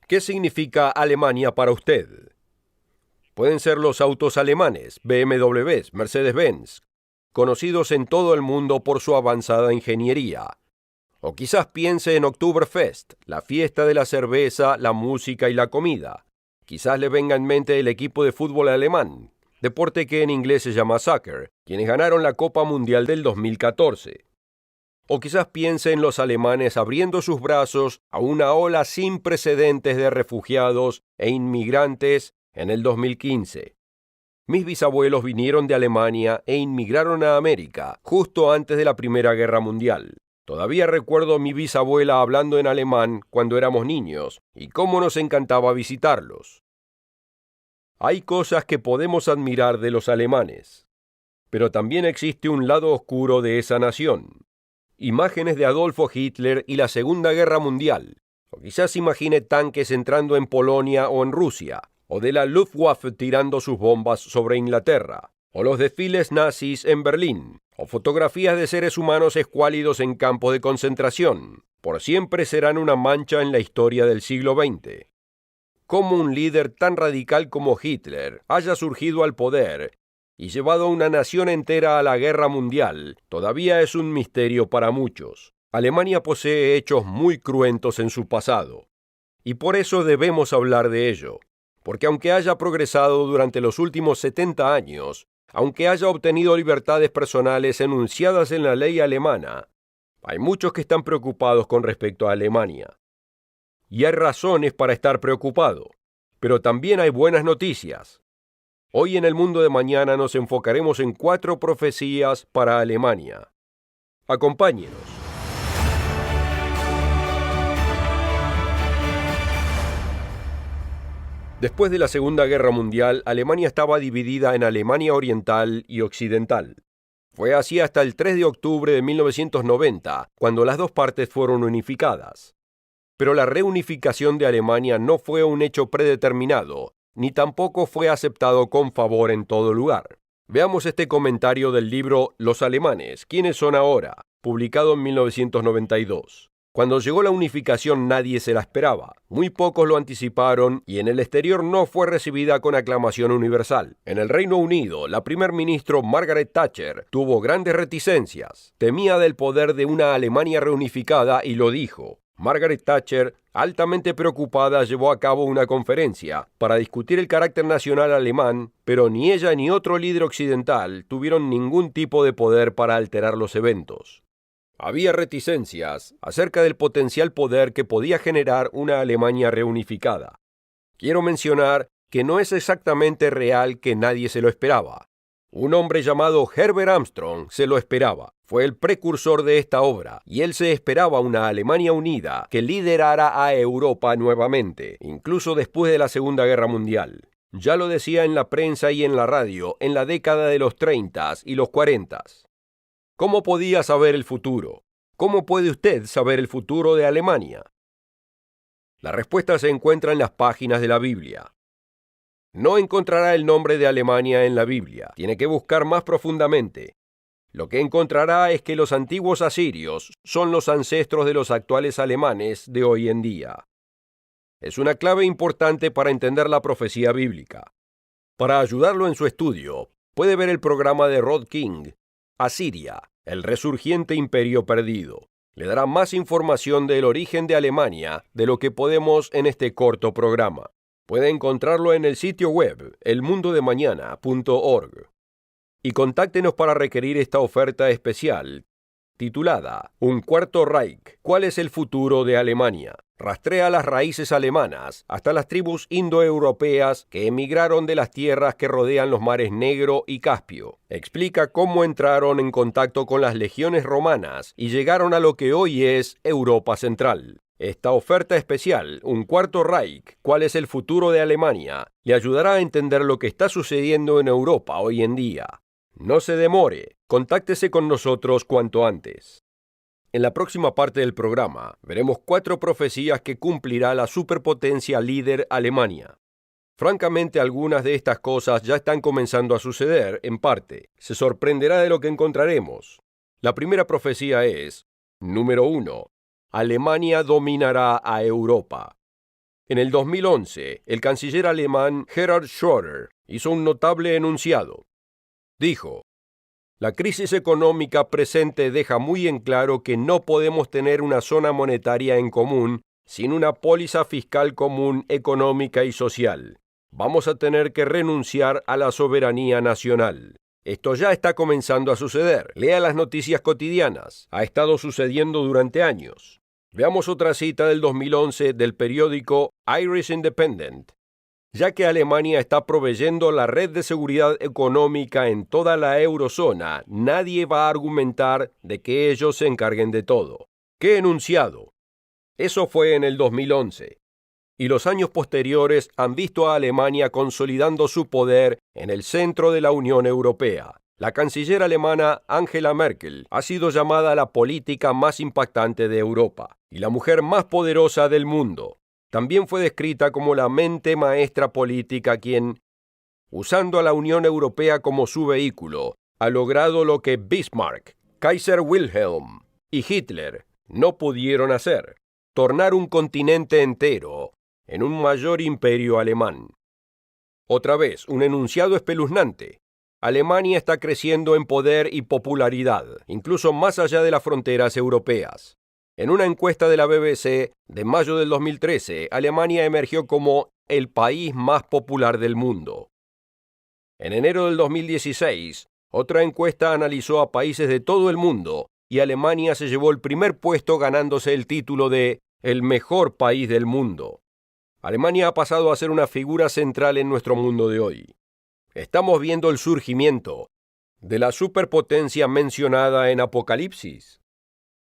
¿Qué significa Alemania para usted? Pueden ser los autos alemanes, BMWs, Mercedes-Benz, conocidos en todo el mundo por su avanzada ingeniería. O quizás piense en Oktoberfest, la fiesta de la cerveza, la música y la comida. Quizás le venga en mente el equipo de fútbol alemán, deporte que en inglés se llama soccer, quienes ganaron la Copa Mundial del 2014. O quizás piense en los alemanes abriendo sus brazos a una ola sin precedentes de refugiados e inmigrantes en el 2015. Mis bisabuelos vinieron de Alemania e inmigraron a América justo antes de la Primera Guerra Mundial. Todavía recuerdo a mi bisabuela hablando en alemán cuando éramos niños y cómo nos encantaba visitarlos. Hay cosas que podemos admirar de los alemanes, pero también existe un lado oscuro de esa nación. Imágenes de Adolfo Hitler y la Segunda Guerra Mundial, o quizás imagine tanques entrando en Polonia o en Rusia, o de la Luftwaffe tirando sus bombas sobre Inglaterra, o los desfiles nazis en Berlín, o fotografías de seres humanos escuálidos en campos de concentración. Por siempre serán una mancha en la historia del siglo XX. Cómo un líder tan radical como Hitler haya surgido al poder y llevado a una nación entera a la guerra mundial, todavía es un misterio para muchos. Alemania posee hechos muy cruentos en su pasado, y por eso debemos hablar de ello, porque aunque haya progresado durante los últimos 70 años, aunque haya obtenido libertades personales enunciadas en la ley alemana, hay muchos que están preocupados con respecto a Alemania. Y hay razones para estar preocupado, pero también hay buenas noticias. Hoy en el mundo de mañana nos enfocaremos en 4 profecías para Alemania. Acompáñenos. Después de la Segunda Guerra Mundial, Alemania estaba dividida en Alemania Oriental y Occidental. Fue así hasta el 3 de octubre de 1990, cuando las dos partes fueron unificadas. Pero la reunificación de Alemania no fue un hecho predeterminado, ni tampoco fue aceptado con favor en todo lugar. Veamos este comentario del libro Los alemanes, ¿quiénes son ahora?, publicado en 1992. Cuando llegó la unificación nadie se la esperaba, muy pocos lo anticiparon y en el exterior no fue recibida con aclamación universal. En el Reino Unido, la primer ministro Margaret Thatcher tuvo grandes reticencias, temía del poder de una Alemania reunificada y lo dijo. Margaret Thatcher, altamente preocupada, llevó a cabo una conferencia para discutir el carácter nacional alemán, pero ni ella ni otro líder occidental tuvieron ningún tipo de poder para alterar los eventos. Había reticencias acerca del potencial poder que podía generar una Alemania reunificada. Quiero mencionar que no es exactamente real que nadie se lo esperaba. Un hombre llamado Herbert Armstrong se lo esperaba. Fue el precursor de esta obra, y él se esperaba una Alemania unida que liderara a Europa nuevamente, incluso después de la Segunda Guerra Mundial. Ya lo decía en la prensa y en la radio en la década de los 30 y los 40. ¿Cómo podía saber el futuro? ¿Cómo puede usted saber el futuro de Alemania? La respuesta se encuentra en las páginas de la Biblia. No encontrará el nombre de Alemania en la Biblia. Tiene que buscar más profundamente. Lo que encontrará es que los antiguos asirios son los ancestros de los actuales alemanes de hoy en día. Es una clave importante para entender la profecía bíblica. Para ayudarlo en su estudio, puede ver el programa de Rod King, Asiria, el resurgiente imperio perdido. Le dará más información del origen de Alemania de lo que podemos en este corto programa. Puede encontrarlo en el sitio web elmundodemañana.org. Y contáctenos para requerir esta oferta especial, titulada Un Cuarto Reich, ¿cuál es el futuro de Alemania? Rastrea las raíces alemanas hasta las tribus indoeuropeas que emigraron de las tierras que rodean los mares Negro y Caspio. Explica cómo entraron en contacto con las legiones romanas y llegaron a lo que hoy es Europa Central. Esta oferta especial, Un Cuarto Reich, ¿cuál es el futuro de Alemania?, le ayudará a entender lo que está sucediendo en Europa hoy en día. No se demore, contáctese con nosotros cuanto antes. En la próxima parte del programa, veremos 4 profecías que cumplirá la superpotencia líder Alemania. Francamente, algunas de estas cosas ya están comenzando a suceder, en parte. Se sorprenderá de lo que encontraremos. La primera profecía es, número 1, Alemania dominará a Europa. En el 2011, el canciller alemán Gerhard Schröder hizo un notable enunciado. Dijo: la crisis económica presente deja muy en claro que no podemos tener una zona monetaria en común sin una póliza fiscal común económica y social. Vamos a tener que renunciar a la soberanía nacional. Esto ya está comenzando a suceder. Lea las noticias cotidianas. Ha estado sucediendo durante años. Veamos otra cita del 2011 del periódico Irish Independent. Ya que Alemania está proveyendo la red de seguridad económica en toda la eurozona, nadie va a argumentar de que ellos se encarguen de todo. ¡Qué enunciado! Eso fue en el 2011. Y los años posteriores han visto a Alemania consolidando su poder en el centro de la Unión Europea. La canciller alemana Angela Merkel ha sido llamada la política más impactante de Europa y la mujer más poderosa del mundo. También fue descrita como la mente maestra política quien, usando a la Unión Europea como su vehículo, ha logrado lo que Bismarck, Kaiser Wilhelm y Hitler no pudieron hacer: tornar un continente entero en un mayor imperio alemán. Otra vez, un enunciado espeluznante. Alemania está creciendo en poder y popularidad, incluso más allá de las fronteras europeas. En una encuesta de la BBC de mayo del 2013, Alemania emergió como el país más popular del mundo. En enero del 2016, otra encuesta analizó a países de todo el mundo y Alemania se llevó el primer puesto ganándose el título de el mejor país del mundo. Alemania ha pasado a ser una figura central en nuestro mundo de hoy. Estamos viendo el surgimiento de la superpotencia mencionada en Apocalipsis.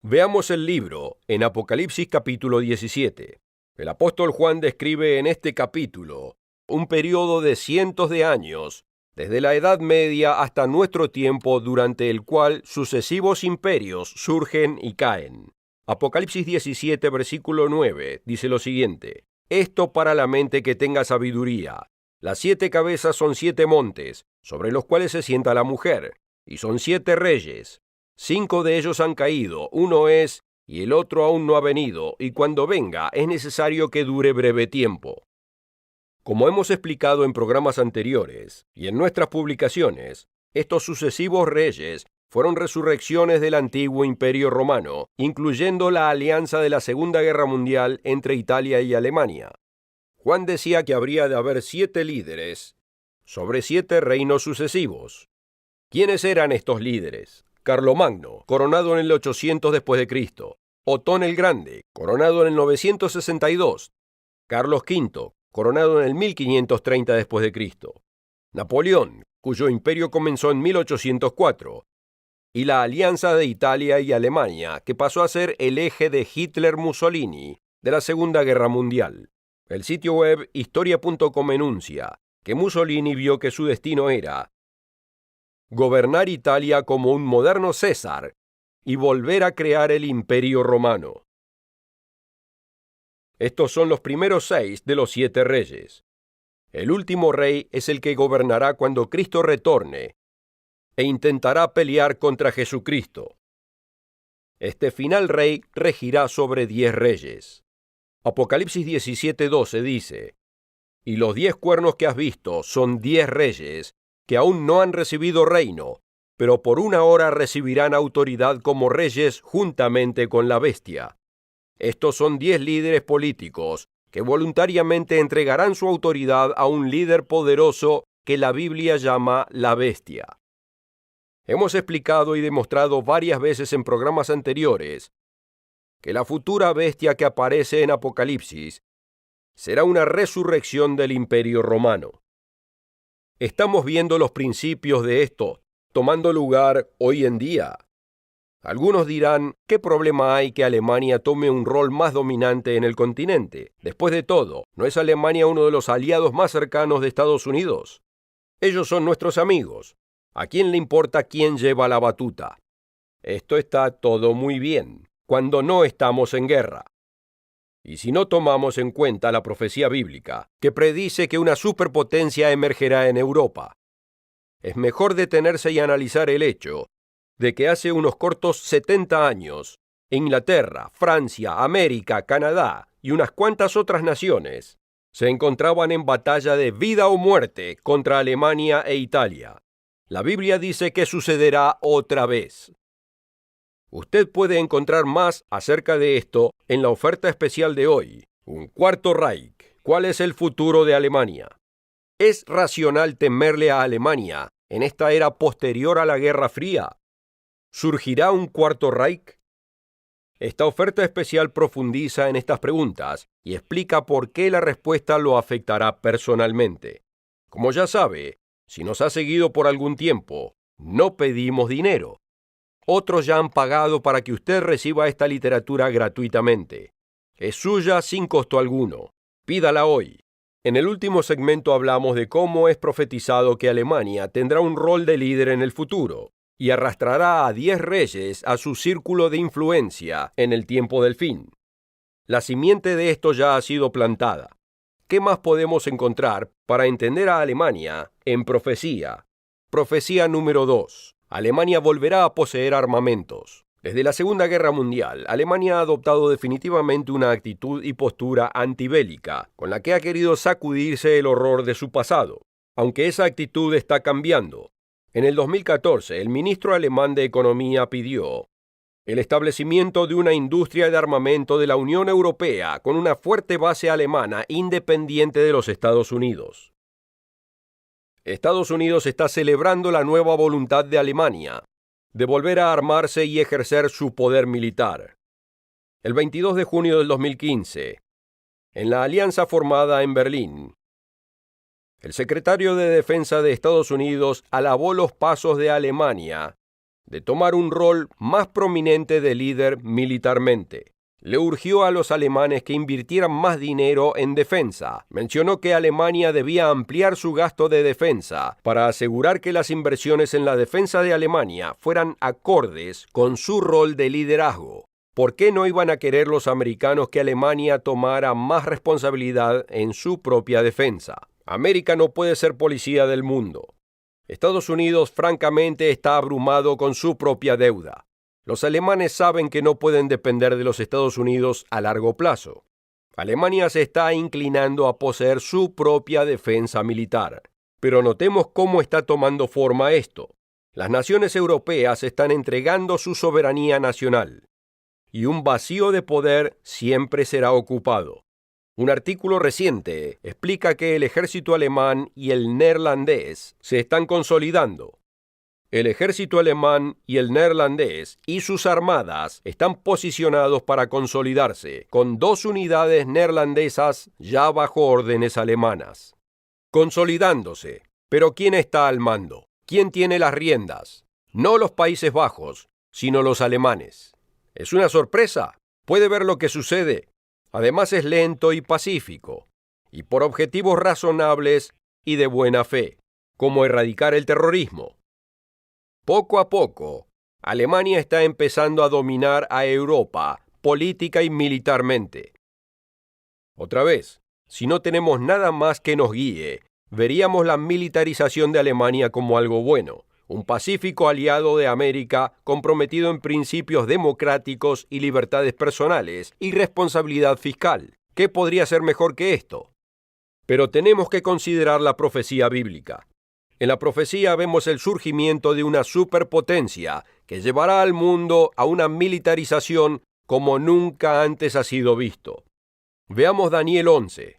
Veamos el libro en Apocalipsis capítulo 17. El apóstol Juan describe en este capítulo un periodo de cientos de años, desde la Edad Media hasta nuestro tiempo, durante el cual sucesivos imperios surgen y caen. Apocalipsis 17, versículo 9, dice lo siguiente: esto para la mente que tenga sabiduría. Las 7 cabezas son 7 montes, sobre los cuales se sienta la mujer, y son 7 reyes. 5 de ellos han caído, uno es, y el otro aún no ha venido, y cuando venga es necesario que dure breve tiempo. Como hemos explicado en programas anteriores y en nuestras publicaciones, estos sucesivos reyes fueron resurrecciones del antiguo Imperio Romano, incluyendo la alianza de la Segunda Guerra Mundial entre Italia y Alemania. Juan decía que habría de haber 7 líderes sobre 7 reinos sucesivos. ¿Quiénes eran estos líderes? Carlomagno, coronado en el 800 después de Cristo. Otón el Grande, coronado en el 962. Carlos V, coronado en el 1530 después de Cristo. Napoleón, cuyo imperio comenzó en 1804. Y la alianza de Italia y Alemania, que pasó a ser el eje de Hitler-Mussolini de la Segunda Guerra Mundial. El sitio web historia.com enuncia que Mussolini vio que su destino era gobernar Italia como un moderno César y volver a crear el Imperio Romano. Estos son los primeros 6 de los 7 reyes. El último rey es el que gobernará cuando Cristo retorne e intentará pelear contra Jesucristo. Este final rey regirá sobre 10 reyes. Apocalipsis 17:12 dice: y los 10 cuernos que has visto son 10 reyes que aún no han recibido reino, pero por una hora recibirán autoridad como reyes juntamente con la bestia. Estos son 10 líderes políticos que voluntariamente entregarán su autoridad a un líder poderoso que la Biblia llama la bestia. Hemos explicado y demostrado varias veces en programas anteriores que la futura bestia que aparece en Apocalipsis será una resurrección del Imperio Romano. Estamos viendo los principios de esto tomando lugar hoy en día. Algunos dirán, ¿qué problema hay que Alemania tome un rol más dominante en el continente? Después de todo, ¿no es Alemania uno de los aliados más cercanos de Estados Unidos? Ellos son nuestros amigos. ¿A quién le importa quién lleva la batuta? Esto está todo muy bien, cuando no estamos en guerra. Y si no tomamos en cuenta la profecía bíblica, que predice que una superpotencia emergerá en Europa, es mejor detenerse y analizar el hecho de que hace unos cortos 70 años, Inglaterra, Francia, América, Canadá y unas cuantas otras naciones se encontraban en batalla de vida o muerte contra Alemania e Italia. La Biblia dice que sucederá otra vez. Usted puede encontrar más acerca de esto en la oferta especial de hoy, un cuarto Reich. ¿Cuál es el futuro de Alemania? ¿Es racional temerle a Alemania en esta era posterior a la Guerra Fría? ¿Surgirá un cuarto Reich? Esta oferta especial profundiza en estas preguntas y explica por qué la respuesta lo afectará personalmente. Como ya sabe, si nos ha seguido por algún tiempo, no pedimos dinero. Otros ya han pagado para que usted reciba esta literatura gratuitamente. Es suya sin costo alguno. Pídala hoy. En el último segmento hablamos de cómo es profetizado que Alemania tendrá un rol de líder en el futuro y arrastrará a 10 reyes a su círculo de influencia en el tiempo del fin. La simiente de esto ya ha sido plantada. ¿Qué más podemos encontrar para entender a Alemania en profecía? Profecía número 2. Alemania volverá a poseer armamentos. Desde la Segunda Guerra Mundial, Alemania ha adoptado definitivamente una actitud y postura antibélica, con la que ha querido sacudirse el horror de su pasado. Aunque esa actitud está cambiando. En el 2014, el ministro alemán de Economía pidió el establecimiento de una industria de armamento de la Unión Europea con una fuerte base alemana independiente de los Estados Unidos. Estados Unidos está celebrando la nueva voluntad de Alemania de volver a armarse y ejercer su poder militar. El 22 de junio del 2015, en la alianza formada en Berlín, el secretario de Defensa de Estados Unidos alabó los pasos de Alemania de tomar un rol más prominente de líder militarmente. Le urgió a los alemanes que invirtieran más dinero en defensa. Mencionó que Alemania debía ampliar su gasto de defensa para asegurar que las inversiones en la defensa de Alemania fueran acordes con su rol de liderazgo. ¿Por qué no iban a querer los americanos que Alemania tomara más responsabilidad en su propia defensa? América no puede ser policía del mundo. Estados Unidos francamente está abrumado con su propia deuda. Los alemanes saben que no pueden depender de los Estados Unidos a largo plazo. Alemania se está inclinando a poseer su propia defensa militar. Pero notemos cómo está tomando forma esto. Las naciones europeas están entregando su soberanía nacional. Y un vacío de poder siempre será ocupado. Un artículo reciente explica que el ejército alemán y el neerlandés se están consolidando. El ejército alemán y el neerlandés y sus armadas están posicionados para consolidarse, con 2 unidades neerlandesas ya bajo órdenes alemanas. Consolidándose. Pero ¿quién está al mando? ¿Quién tiene las riendas? No los Países Bajos, sino los alemanes. ¿Es una sorpresa? Puede ver lo que sucede. Además es lento y pacífico, y por objetivos razonables y de buena fe, como erradicar el terrorismo. Poco a poco, Alemania está empezando a dominar a Europa política y militarmente. Otra vez, si no tenemos nada más que nos guíe, veríamos la militarización de Alemania como algo bueno, un pacífico aliado de América comprometido en principios democráticos y libertades personales y responsabilidad fiscal. ¿Qué podría ser mejor que esto? Pero tenemos que considerar la profecía bíblica. En la profecía vemos el surgimiento de una superpotencia que llevará al mundo a una militarización como nunca antes ha sido visto. Veamos Daniel 11.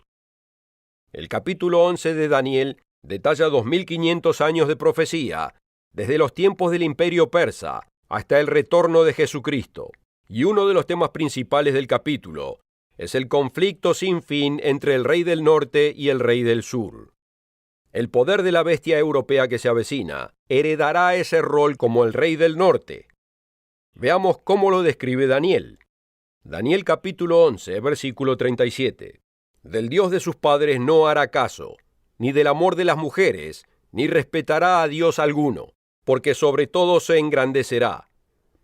El capítulo 11 de Daniel detalla 2500 años de profecía, desde los tiempos del Imperio Persa hasta el retorno de Jesucristo. Y uno de los temas principales del capítulo es el conflicto sin fin entre el rey del norte y el rey del sur. El poder de la bestia europea que se avecina heredará ese rol como el rey del norte. Veamos cómo lo describe Daniel. Daniel capítulo 11, versículo 37. Del Dios de sus padres no hará caso, ni del amor de las mujeres, ni respetará a Dios alguno, porque sobre todo se engrandecerá,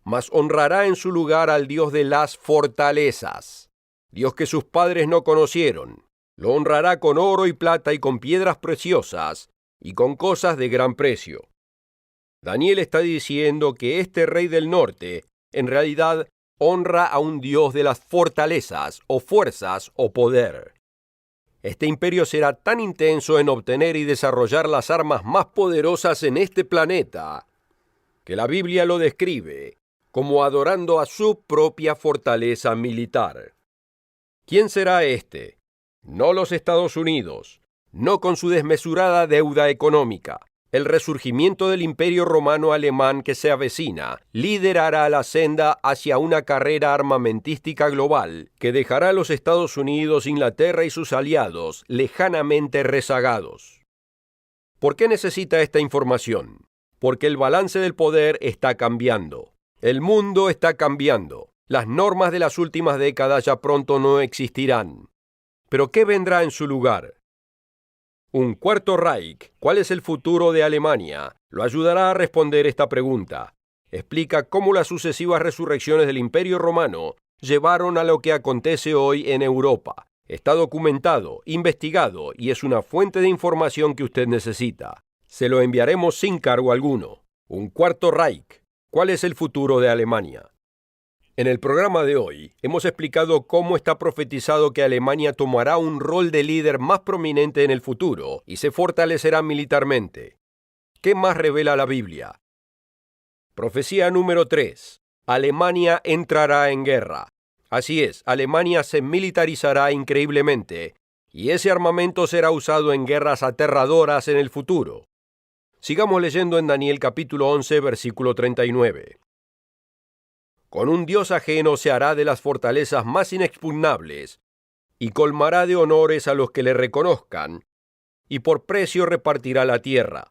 mas honrará en su lugar al Dios de las fortalezas, Dios que sus padres no conocieron. Lo honrará con oro y plata y con piedras preciosas y con cosas de gran precio. Daniel está diciendo que este rey del norte, en realidad, honra a un dios de las fortalezas o fuerzas o poder. Este imperio será tan intenso en obtener y desarrollar las armas más poderosas en este planeta, que la Biblia lo describe como adorando a su propia fortaleza militar. ¿Quién será este? No los Estados Unidos, no con su desmesurada deuda económica. El resurgimiento del Imperio Romano Alemán que se avecina liderará la senda hacia una carrera armamentística global que dejará a los Estados Unidos, Inglaterra y sus aliados lejanamente rezagados. ¿Por qué necesita esta información? Porque el balance del poder está cambiando. El mundo está cambiando. Las normas de las últimas décadas ya pronto no existirán. ¿Pero qué vendrá en su lugar? Un cuarto Reich, ¿cuál es el futuro de Alemania? Lo ayudará a responder esta pregunta. Explica cómo las sucesivas resurrecciones del Imperio Romano llevaron a lo que acontece hoy en Europa. Está documentado, investigado y es una fuente de información que usted necesita. Se lo enviaremos sin cargo alguno. Un cuarto Reich, ¿cuál es el futuro de Alemania? En el programa de hoy hemos explicado cómo está profetizado que Alemania tomará un rol de líder más prominente en el futuro y se fortalecerá militarmente. ¿Qué más revela la Biblia? Profecía número 3. Alemania entrará en guerra. Así es, Alemania se militarizará increíblemente y ese armamento será usado en guerras aterradoras en el futuro. Sigamos leyendo en Daniel capítulo 11, versículo 39. Con un dios ajeno se hará de las fortalezas más inexpugnables, y colmará de honores a los que le reconozcan, y por precio repartirá la tierra.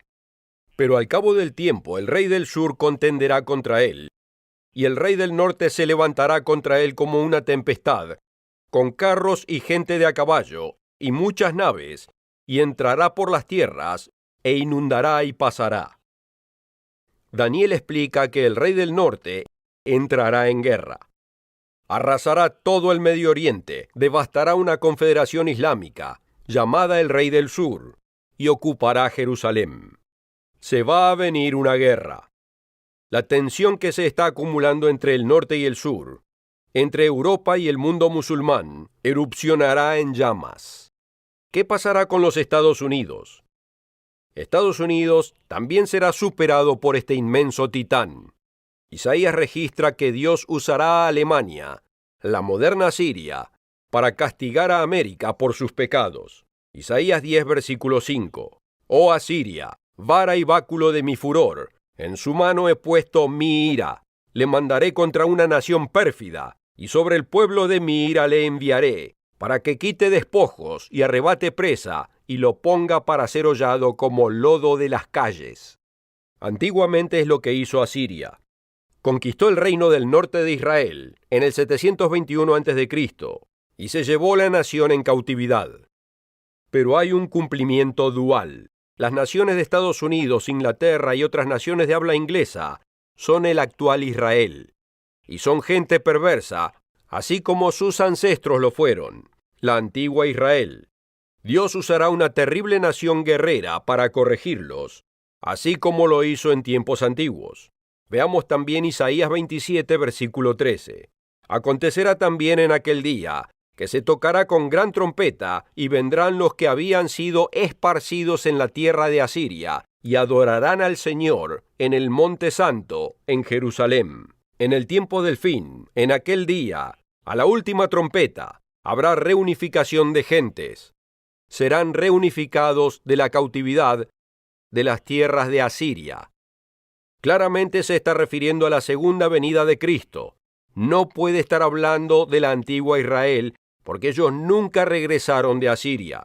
Pero al cabo del tiempo el rey del sur contenderá contra él, y el rey del norte se levantará contra él como una tempestad, con carros y gente de a caballo, y muchas naves, y entrará por las tierras, e inundará y pasará. Daniel explica que el rey del norte entrará en guerra. Arrasará todo el Medio Oriente, devastará una confederación islámica, llamada el Rey del Sur, y ocupará Jerusalén. Se va a venir una guerra. La tensión que se está acumulando entre el norte y el sur, entre Europa y el mundo musulmán, erupcionará en llamas. ¿Qué pasará con los Estados Unidos? Estados Unidos también será superado por este inmenso titán. Isaías registra que Dios usará a Alemania, la moderna Siria, para castigar a América por sus pecados. Isaías 10, versículo 5. Oh Asiria, vara y báculo de mi furor, en su mano he puesto mi ira. Le mandaré contra una nación pérfida, y sobre el pueblo de mi ira le enviaré, para que quite despojos y arrebate presa, y lo ponga para ser hollado como lodo de las calles. Antiguamente es lo que hizo Asiria. Conquistó el reino del norte de Israel en el 721 a.C. y se llevó la nación en cautividad. Pero hay un cumplimiento dual. Las naciones de Estados Unidos, Inglaterra y otras naciones de habla inglesa son el actual Israel, y son gente perversa, así como sus ancestros lo fueron, la antigua Israel. Dios usará una terrible nación guerrera para corregirlos, así como lo hizo en tiempos antiguos. Veamos también Isaías 27, versículo 13. Acontecerá también en aquel día que se tocará con gran trompeta, y vendrán los que habían sido esparcidos en la tierra de Asiria, y adorarán al Señor en el monte santo, en Jerusalén. En el tiempo del fin, en aquel día, a la última trompeta, habrá reunificación de gentes. Serán reunificados de la cautividad de las tierras de Asiria. Claramente se está refiriendo a la segunda venida de Cristo. No puede estar hablando de la antigua Israel, porque ellos nunca regresaron de Asiria.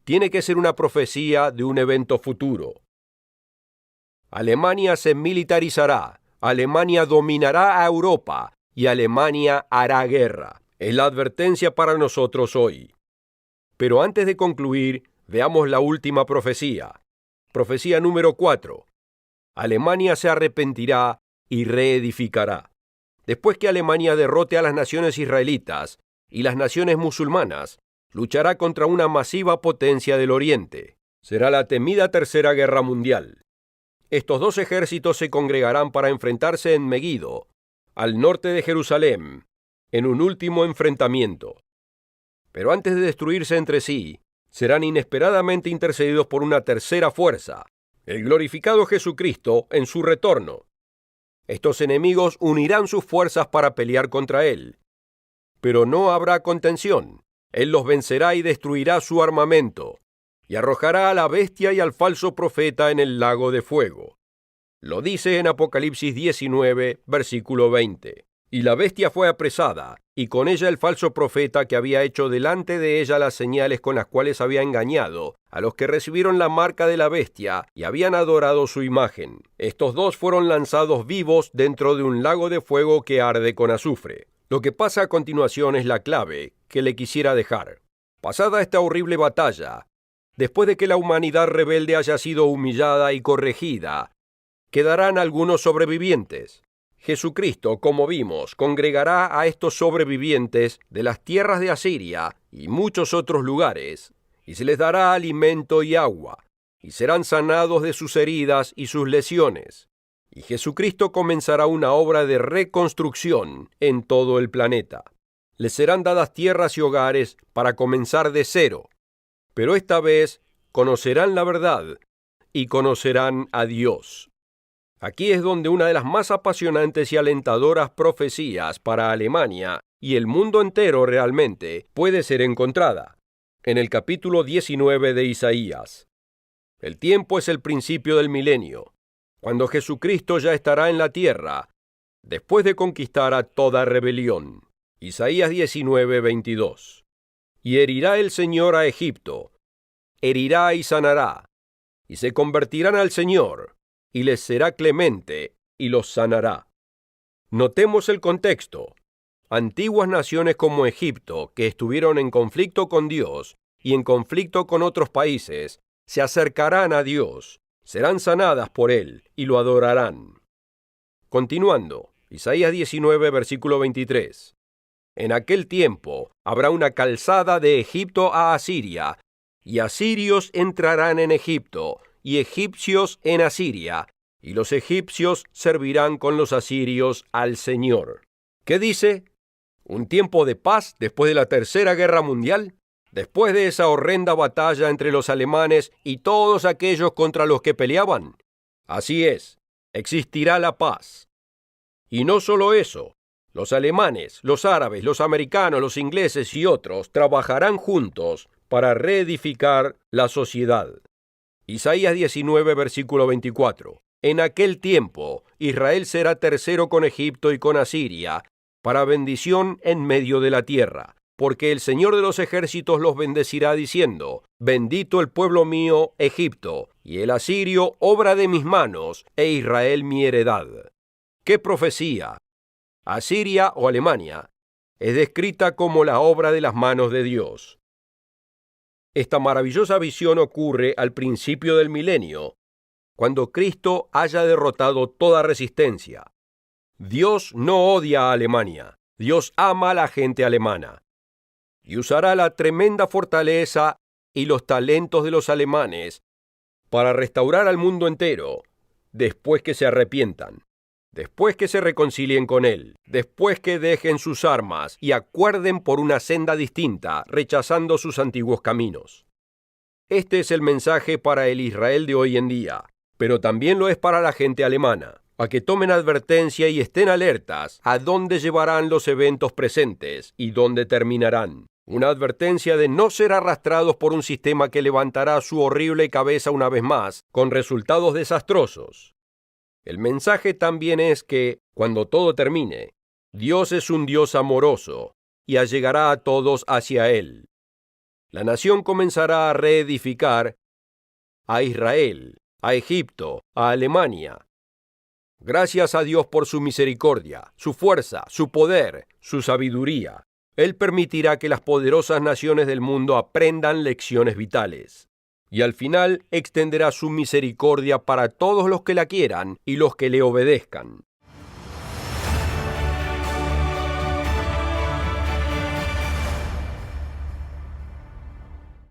Tiene que ser una profecía de un evento futuro. Alemania se militarizará, Alemania dominará a Europa y Alemania hará guerra. Es la advertencia para nosotros hoy. Pero antes de concluir, veamos la última profecía. Profecía número 4. Alemania se arrepentirá y reedificará. Después que Alemania derrote a las naciones israelitas y las naciones musulmanas, luchará contra una masiva potencia del Oriente. Será la temida Tercera Guerra Mundial. Estos dos ejércitos se congregarán para enfrentarse en Megido, al norte de Jerusalén, en un último enfrentamiento. Pero antes de destruirse entre sí, serán inesperadamente intercedidos por una tercera fuerza, el glorificado Jesucristo en su retorno. Estos enemigos unirán sus fuerzas para pelear contra él. Pero no habrá contención. Él los vencerá y destruirá su armamento, y arrojará a la bestia y al falso profeta en el lago de fuego. Lo dice en Apocalipsis 19, versículo 20. Y la bestia fue apresada, y con ella el falso profeta que había hecho delante de ella las señales con las cuales había engañado a los que recibieron la marca de la bestia y habían adorado su imagen. Estos dos fueron lanzados vivos dentro de un lago de fuego que arde con azufre. Lo que pasa a continuación es la clave que le quisiera dejar. Pasada esta horrible batalla, después de que la humanidad rebelde haya sido humillada y corregida, quedarán algunos sobrevivientes. Jesucristo, como vimos, congregará a estos sobrevivientes de las tierras de Asiria y muchos otros lugares, y se les dará alimento y agua, y serán sanados de sus heridas y sus lesiones. Y Jesucristo comenzará una obra de reconstrucción en todo el planeta. Les serán dadas tierras y hogares para comenzar de cero, pero esta vez conocerán la verdad y conocerán a Dios. Aquí es donde una de las más apasionantes y alentadoras profecías para Alemania y el mundo entero realmente puede ser encontrada, en el capítulo 19 de Isaías. El tiempo es el principio del milenio, cuando Jesucristo ya estará en la tierra, después de conquistar a toda rebelión. Isaías 19, 22. Y herirá el Señor a Egipto, herirá y sanará, y se convertirán al Señor, y les será clemente, y los sanará. Notemos el contexto. Antiguas naciones como Egipto, que estuvieron en conflicto con Dios y en conflicto con otros países, se acercarán a Dios, serán sanadas por Él, y lo adorarán. Continuando, Isaías 19, versículo 23. En aquel tiempo habrá una calzada de Egipto a Asiria, y asirios entrarán en Egipto, y egipcios en Asiria, y los egipcios servirán con los asirios al Señor. ¿Qué dice? ¿Un tiempo de paz después de la Tercera Guerra Mundial? Después de esa horrenda batalla entre los alemanes y todos aquellos contra los que peleaban. Así es, existirá la paz. Y no solo eso, los alemanes, los árabes, los americanos, los ingleses y otros trabajarán juntos para reedificar la sociedad. Isaías 19, versículo 24. En aquel tiempo, Israel será tercero con Egipto y con Asiria, para bendición en medio de la tierra, porque el Señor de los ejércitos los bendecirá diciendo, bendito el pueblo mío, Egipto, y el asirio, obra de mis manos, e Israel mi heredad. ¡Qué profecía! Asiria o Alemania es descrita como la obra de las manos de Dios. Esta maravillosa visión ocurre al principio del milenio, cuando Cristo haya derrotado toda resistencia. Dios no odia a Alemania, Dios ama a la gente alemana, y usará la tremenda fortaleza y los talentos de los alemanes para restaurar al mundo entero, después que se arrepientan, después que se reconcilien con Él, después que dejen sus armas y acuerden por una senda distinta, rechazando sus antiguos caminos. Este es el mensaje para el Israel de hoy en día, pero también lo es para la gente alemana, a que tomen advertencia y estén alertas a dónde llevarán los eventos presentes y dónde terminarán. Una advertencia de no ser arrastrados por un sistema que levantará su horrible cabeza una vez más, con resultados desastrosos. El mensaje también es que, cuando todo termine, Dios es un Dios amoroso y allegará a todos hacia Él. La nación comenzará a reedificar a Israel, a Egipto, a Alemania. Gracias a Dios por su misericordia, su fuerza, su poder, su sabiduría. Él permitirá que las poderosas naciones del mundo aprendan lecciones vitales. Y al final extenderá su misericordia para todos los que la quieran y los que le obedezcan.